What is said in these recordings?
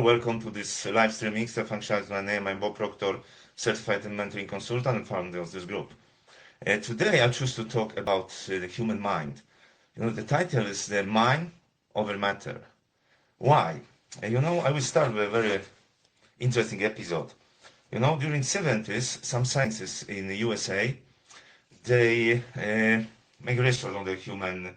Welcome to this live streaming. Stefan Schall is my name. I'm Bob Proctor, certified and mentoring consultant and founder of this group. Today I choose to talk about the human mind. The title is The Mind Over Matter. Why? I will start with a very interesting episode. During 70s, some scientists in the USA, they make research on the human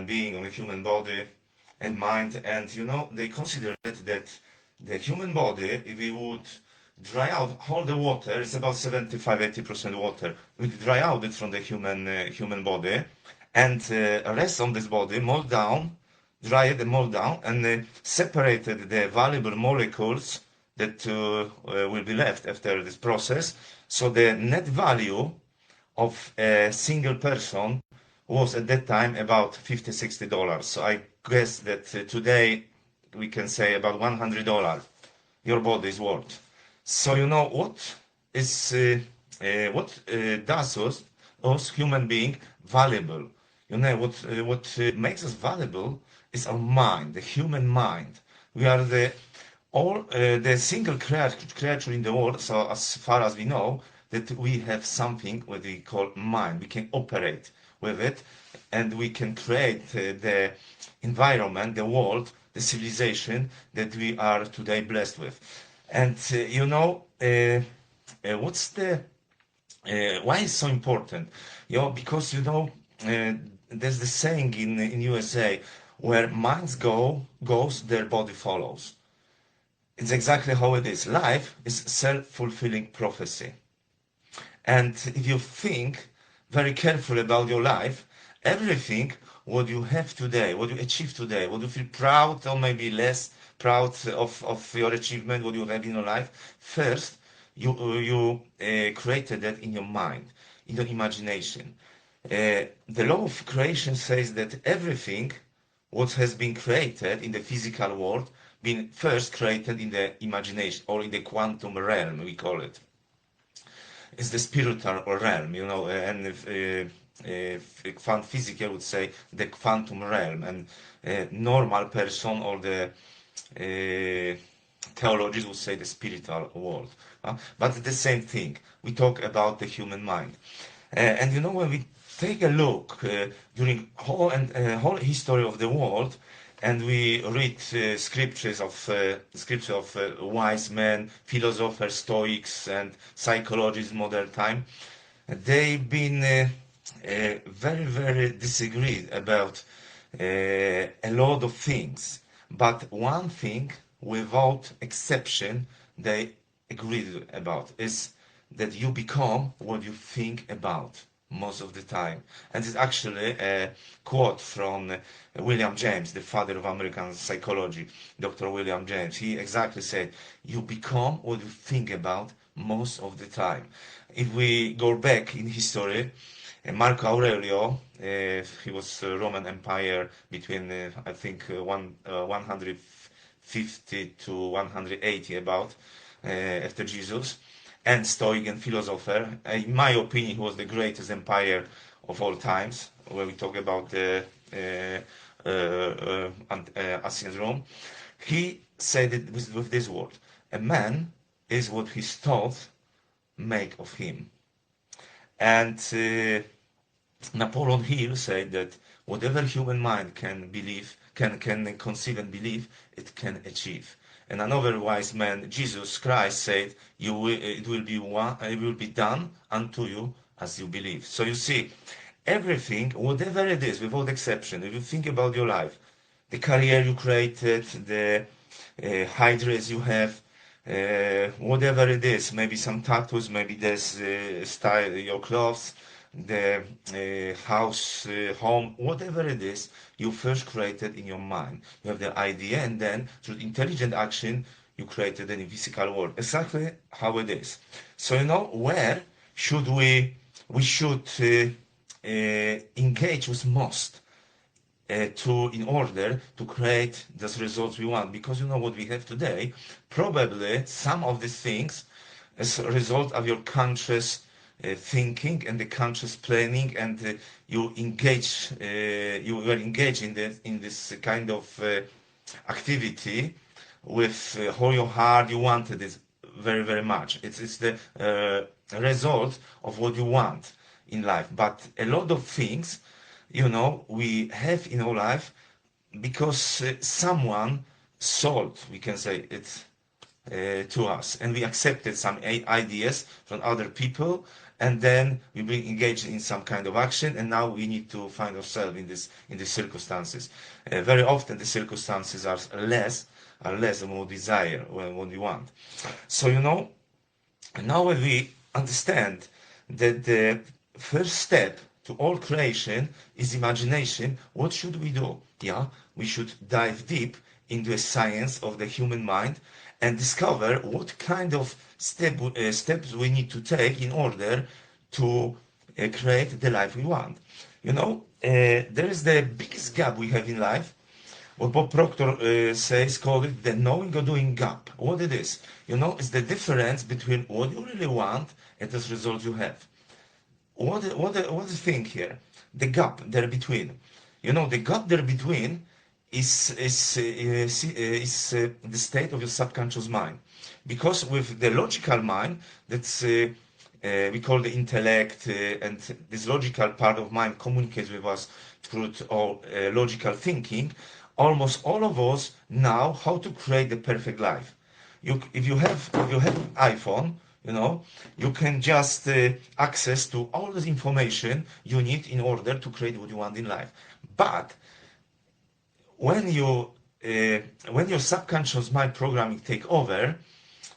being, on the human body and mind, and they considered that the human body, if we would dry out all the water, it's about 75-80% water, we dry out it from the human body, and rest on this body, mold down, dry it and mold down, and separated the valuable molecules that will be left after this process. So the net value of a single person was at that time about $50-60. So I guess that today we can say about $100 your body is worth. So what does us human being valuable? What makes us valuable is our mind, the human mind. We are the single creature in the world, so as far as we know, that we have something what we call mind. We can operate with it, and we can create the environment, the world, the civilization that we are today blessed with. And what's the why is so important? Because there's the saying in USA, where minds goes, their body follows. It's exactly how it is. Life is self-fulfilling prophecy. And if you think very carefully about your life, everything what you have today, what you achieve today, what you feel proud or maybe less proud of your achievement, what you have in your life, first you created that in your mind, in your imagination. The law of creation says that everything what has been created in the physical world been first created in the imagination, or in the quantum realm, we call it. It's the spiritual realm, and if physics would say the quantum realm, and normal person or the theologians would say the spiritual world. But the same thing. We talk about the human mind, and when we take a look during whole history of the world, and we read scriptures of wise men, philosophers, Stoics, and psychologists modern time, they've been very, very disagreed about a lot of things. But one thing, without exception, they agreed about is that you become what you think about most of the time. And it's actually a quote from William James, the father of American psychology, Dr. William James. He exactly said, you become what you think about most of the time. If we go back in history, Marco Aurelio, he was Roman Empire between, I think, 150 to 180 about after Jesus, and Stoic and philosopher. In my opinion, he was the greatest empire of all times, when we talk about the ancient Rome. He said it with this word: a man is what his thoughts make of him. And Napoleon Hill said that whatever human mind can believe, can conceive and believe, it can achieve. And another wise man, Jesus Christ, said, it will be done unto you as you believe. So you see, everything, whatever it is, without exception, if you think about your life, the career you created, the high dress you have, whatever it is, maybe some tattoos, maybe there's style, your clothes, the house, home, whatever it is, you first created in your mind. You have the idea, and then through intelligent action, you created an physical world. Exactly how it is. So where should we should engage with most in order to create those results we want. Because what we have today, probably some of these things as a result of your conscious thinking and the conscious planning, and you were engaged in this kind of activity with all your heart. You wanted it very, very much. It's the result of what you want in life. But a lot of things, we have in our life because someone sold, we can say it, to us, and we accepted some ideas from other people, and then we be engaged in some kind of action, and now we need to find ourselves in these circumstances. Very often the circumstances are less than what we desire, what we want. So now when we understand that the first step to all creation is imagination, what should we do? Yeah, we should dive deep into the science of the human mind and discover what kind of steps we need to take in order to create the life we want. There is the biggest gap we have in life, what Bob Proctor says, called it the knowing or doing gap. What it is? It's the difference between what you really want and the result you have. What the thing here? The gap there between. The gap there between is the state of your subconscious mind. Because with the logical mind, that's we call the intellect, and this logical part of mind communicates with us through our logical thinking. Almost all of us know how to create the perfect life. If you have iPhone, you can just access to all this information you need in order to create what you want in life. But when your subconscious mind programming take over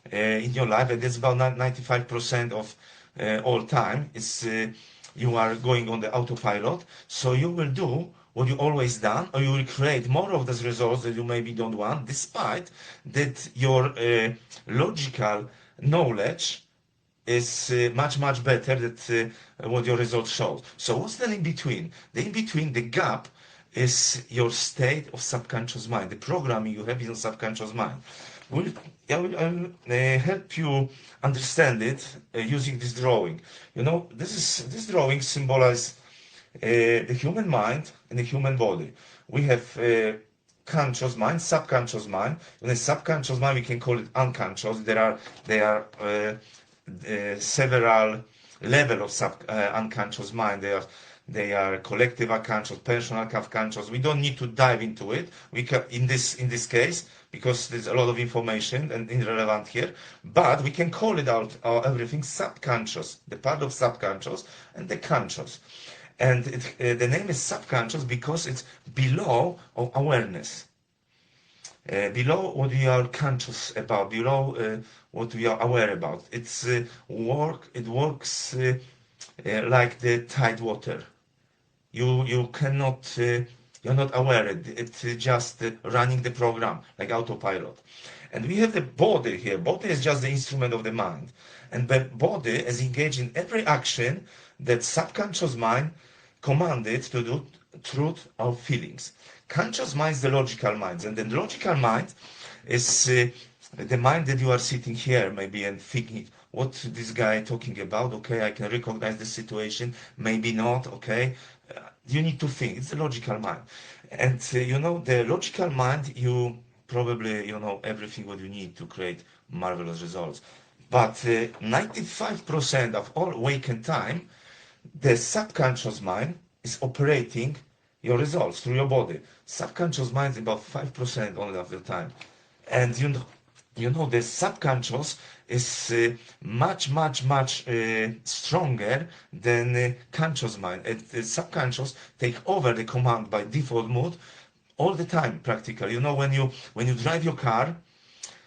in your life, and it's about 95% of all time, it's you are going on the autopilot, so you will do what you always done, or you will create more of those results that you maybe don't want, despite that your logical knowledge is much better than what your results show. So what's the in between? The in between, the gap, is your state of subconscious mind, the programming you have in your subconscious mind. I will help you understand it using this drawing. This drawing symbolizes the human mind and the human body. We have conscious mind, subconscious mind. In the subconscious mind, we can call it unconscious. There are several levels of unconscious mind. They are collective unconscious, personal unconscious. We don't need to dive into it. We can, in this case, because there's a lot of information and irrelevant here, but we can call it out everything subconscious, the part of subconscious and the conscious. And the name is subconscious because it's below our awareness, below what we are conscious about, below what we are aware about. It works like the tide water. You cannot, you're not aware. It's just running the program like autopilot. And we have the body here. Body is just the instrument of the mind. And the body is engaged in every action that subconscious mind commanded to do through our feelings. Conscious mind is the logical mind. And the logical mind is the mind that you are sitting here maybe and thinking, what this guy talking about? Okay, I can recognize the situation, maybe not, okay. You need to think. It's the logical mind. And the logical mind, you probably everything what you need to create marvelous results. But 95% of all awakened time, the subconscious mind is operating your results through your body. Subconscious mind is about 5% only of the time. And the subconscious is much stronger than conscious mind. And the subconscious take over the command by default mode all the time, practically. When you drive your car,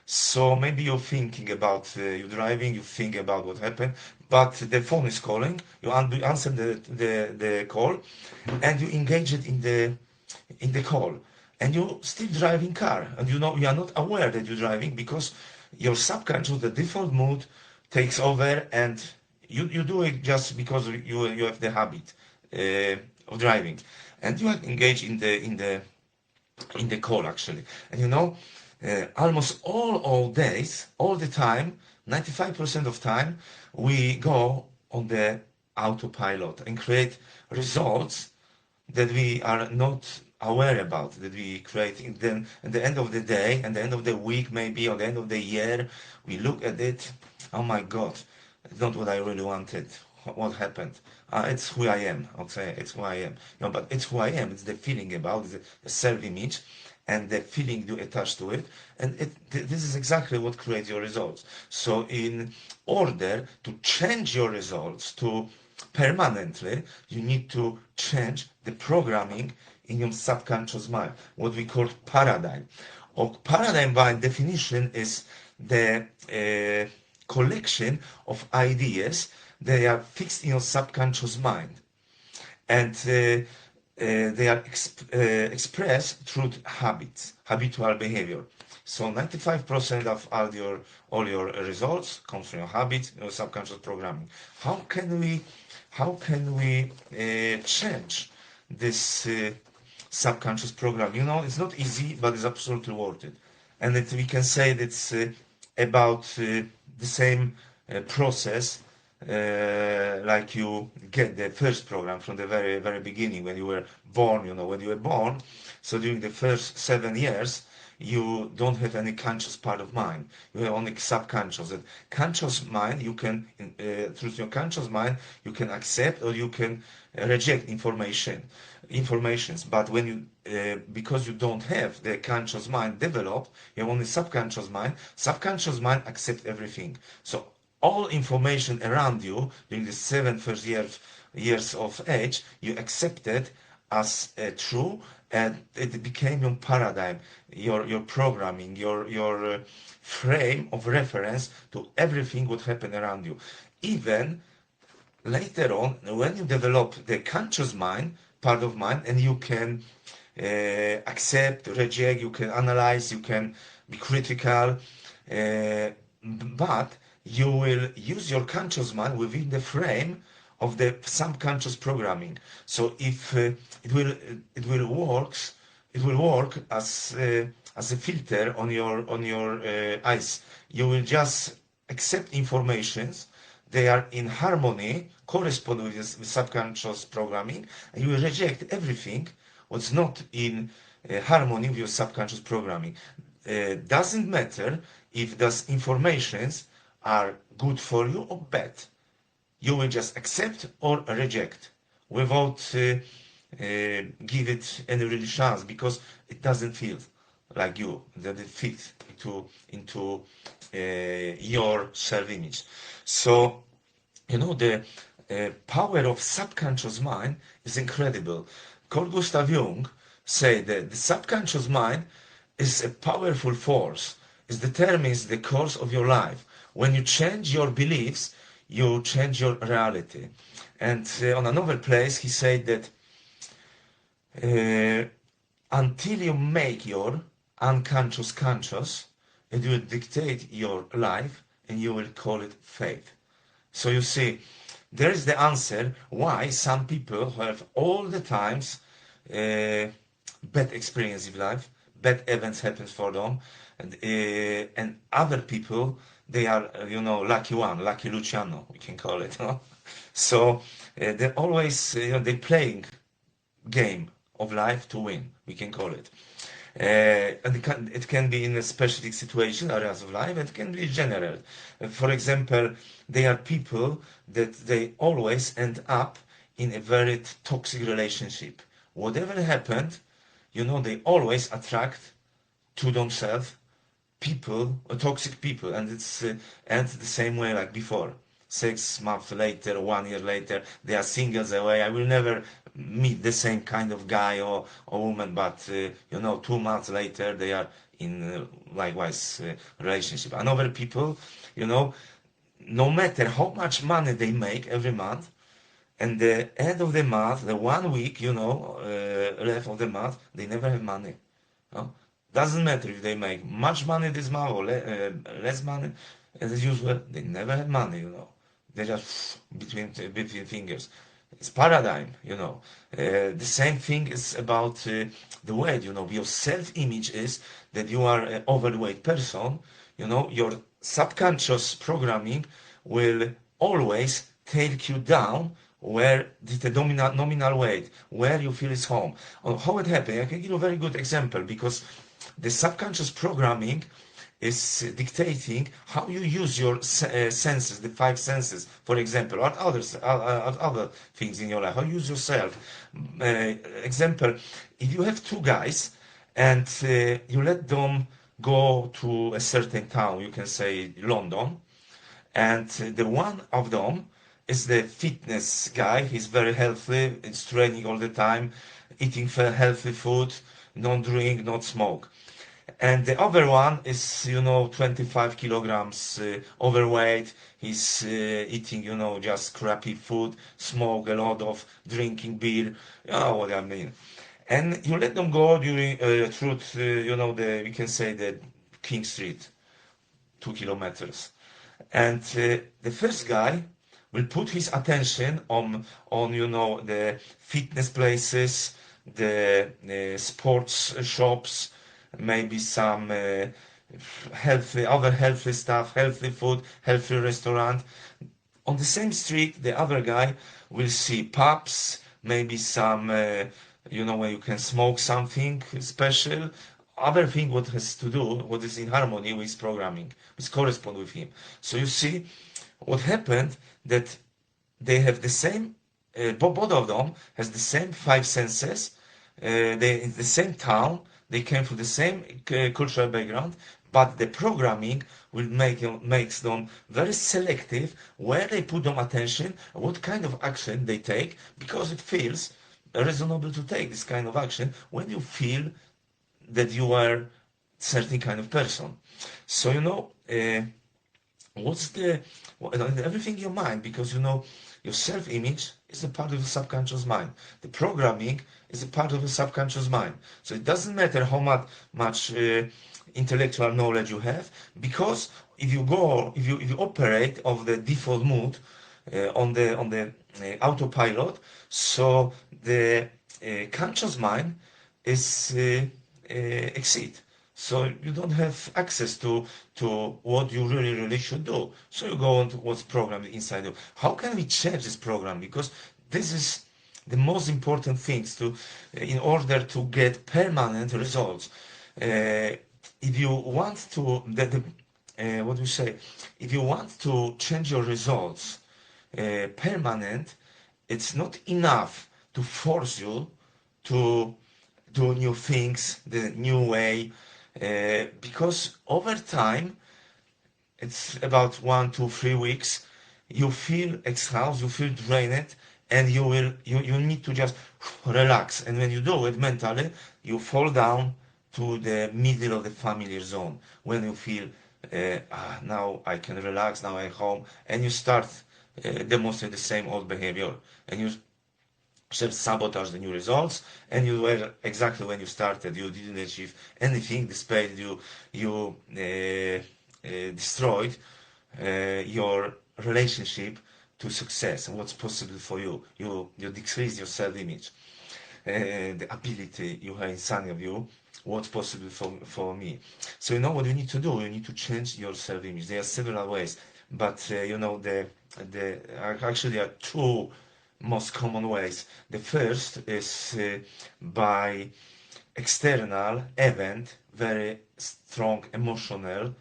so maybe you're thinking about you driving, you think about what happened, but the phone is calling, you answer the call, and you engage it in the call. And you're still driving car, and you are not aware that you're driving because your subconscious, the default mood, takes over, and you do it just because you have the habit of driving, and you are engaged in the call actually. And almost all days, all the time, 95% of time, we go on the autopilot and create results that we are not aware about, that we create. And then at the end of the day, at the end of the week, maybe, or the end of the year, we look at it, oh my God, it's not what I really wanted. What happened? It's who I am. Okay, it's who I am. But it's who I am. It's the feeling about the self-image, and the feeling you attach to it. And this is exactly what creates your results. So in order to change your results to permanently, you need to change the programming in your subconscious mind, what we call paradigm. Or paradigm by definition is the collection of ideas. They are fixed in your subconscious mind, and they are expressed through habits, habitual behavior. So 95% of all your results comes from your habits, your subconscious programming. How can we change this subconscious program? It's not easy, but it's absolutely worth it. And we can say that it's about the same process like you get the first program from the very, very beginning when you were born, when you were born. So during the first 7 years, you don't have any conscious part of mind. You have only subconscious. And conscious mind, you can, through your conscious mind, you can accept or you can reject informations. But when you, because you don't have the conscious mind developed, you have only subconscious mind. Subconscious mind accepts everything. So all information around you during the first years of age, you accepted as true, and it became your paradigm, your programming, your frame of reference to everything what happened around you. Even later on, when you develop the conscious mind, part of mind, and you can accept, reject, you can analyze, you can be critical, but you will use your conscious mind within the frame of the subconscious programming. So if it will work as a filter on your eyes. You will just accept informations. They are in harmony, correspond with the subconscious programming, and you will reject everything what's not in harmony with your subconscious programming. Doesn't matter if those informations are good for you or bad. You will just accept or reject without give it any real chance, because it doesn't feel like you, that it fits into your self-image. So the power of subconscious mind is incredible. Carl Gustav Jung said that the subconscious mind is a powerful force. It determines the course of your life. When you change your beliefs, you change your reality. And on another place, he said that until you make your unconscious conscious, it will dictate your life, and you will call it faith. So you see, there is the answer why some people have all the times bad experience in life, bad events happen for them, and other people, they are, lucky one, lucky Luciano, we can call it. So they're always, they're playing game of life to win, we can call it. And it can be in a specific situation, areas of life, it can be general. For example, there are people that they always end up in a very toxic relationship. Whatever happened, they always attract to themselves people, toxic people, and it's ends the same way like before. 6 months later, 1 year later, they are singles away. I will never meet the same kind of guy or woman, but 2 months later, they are in likewise relationship. And other people, no matter how much money they make every month, and the end of the month, the 1 week, left of the month, they never have money. Doesn't matter if they make much money this month or less money, as usual, they never have money, They just between fingers. It's paradigm, The same thing is about the weight, Your self-image is that you are an overweight person, Your subconscious programming will always take you down where the nominal weight, where you feel is home. How it happened? I can give you a very good example, because the subconscious programming is dictating how you use your senses, the five senses, for example, or other things in your life, how you use yourself. Example, if you have two guys and you let them go to a certain town, you can say London, and the one of them is the fitness guy. He's very healthy, he's training all the time, eating healthy food, not drink, not smoke. And the other one is, 25 kilograms overweight. He's eating, just crappy food, smoke a lot of, drinking beer. You know what I mean. And you let them go during through, we can say the King Street, 2 kilometers. And the first guy will put his attention on the fitness places, the sports shops, maybe some other healthy stuff, healthy food, healthy restaurant. On the same street, the other guy will see pubs, maybe some, where you can smoke something special. Other thing what has to do, what is in harmony with programming, which correspond with him. So you see, what happened that they have the same, both of them has the same five senses. They in the same town, they came from the same cultural background, but the programming will makes them very selective where they put them attention, what kind of action they take, because it feels reasonable to take this kind of action when you feel that you are certain kind of person. So what's the everything in your mind, because your self-image is a part of the subconscious mind. The programming is a part of the subconscious mind. So it doesn't matter how much intellectual knowledge you have, because if you operate of the default mode on the autopilot, so the conscious mind is exceed. So you don't have access to what you really should do. So you go on to what's programmed inside you. How can we change this program? Because this is the most important things in order to get permanent results. If you want to, what do you say? If you want to change your results permanent, it's not enough to force you to do new things the new way, because over time, it's about 1 to 3 weeks, you feel exhausted, you feel drained, and you need to just relax. And when you do it mentally, you fall down to the middle of the familiar zone, when you feel now I can relax, now I'm home, and you start demonstrating the same old behavior, and you self-sabotage the new results, and you were exactly when you started, you didn't achieve anything, despite you destroyed your relationship to success and what's possible for you. You decrease your self-image, the ability you have inside of you, what's possible for me. So what you need to do, you need to change your self-image. There are several ways, but the actually there are two most common ways. The first is by external event, very strong emotional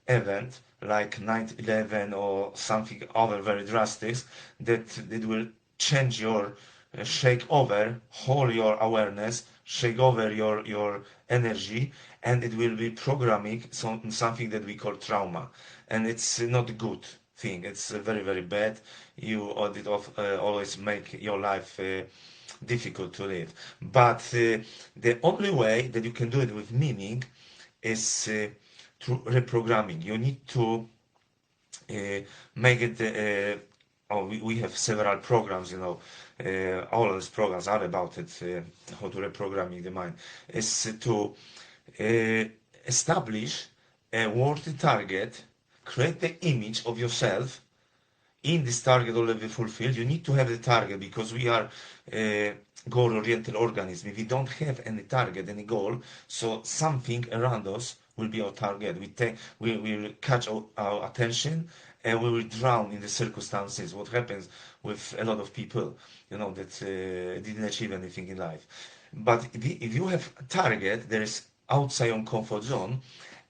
event like 9/11 or something other very drastic, that it will change your shake over whole your awareness, shake over your energy, and it will be programming something that we call trauma, and it's not good thing. It's very bad. You always make your life difficult to live. But the only way that you can do it with meaning is through reprogramming. You need to make it. We have several programs. All of these programs are about it. How to reprogramming the mind is to establish a worthy target, create the image of yourself in this target already fulfilled. You need to have the target, because we are goal-oriented organism. If we don't have any target, any goal, so something around us will be our target. We will catch our attention, and we will drown in the circumstances. What happens with a lot of people, that didn't achieve anything in life. But if you have a target, there is outside your comfort zone,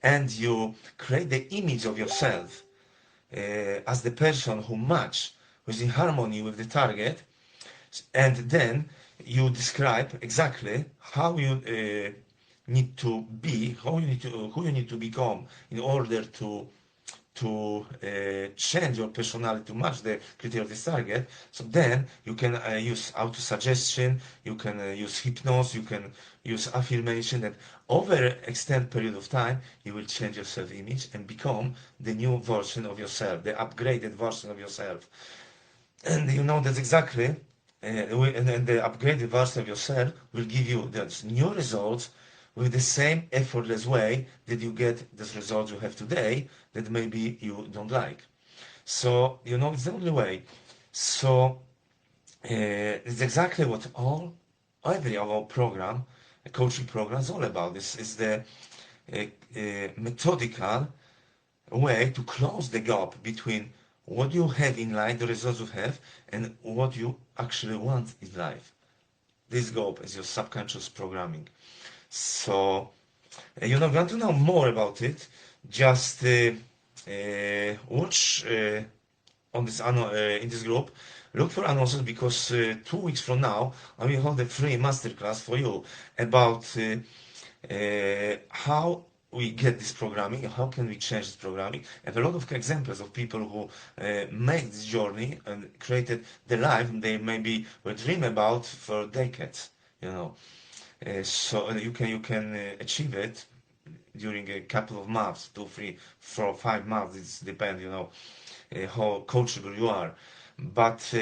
and you create the image of yourself as the person who match, who's in harmony with the target, and then you describe exactly how you need to be, who you need to become in order to change your personality to match the criteria of this target. So then you can use auto suggestion, you can use hypnosis, you can use affirmation, and over extended period of time you will change your self-image and become the new version of yourself, the upgraded version of yourself. And that's exactly and the upgraded version of yourself will give you those new results with the same effortless way that you get those results you have today that maybe you don't like. So, it's the only way. So, it's exactly what every of our program, a coaching program, is all about. This is the methodical way to close the gap between what you have in life, the results you have, and what you actually want in life. This gap is your subconscious programming. So, if you want to know more about it, just watch on this in this group. Look for announcements because 2 weeks from now I will hold a free masterclass for you about how we get this programming, how can we change this programming, and a lot of examples of people who made this journey and created the life they maybe were dreaming about for decades. So you can achieve it during a couple of months, 2, 3, 4, 5 months. It depends, how coachable you are. But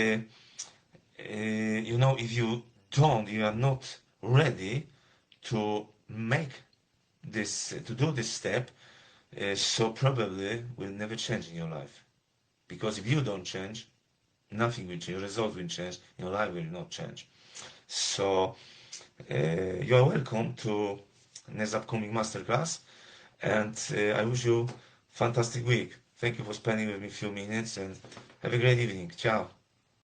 if you are not ready to make this, to do this step, so probably will never change in your life. Because if you don't change, nothing will change. Your results will change. Your life will not change. So you are welcome to next upcoming masterclass, and I wish you fantastic week. Thank you for spending with me a few minutes, and have a great evening. Ciao.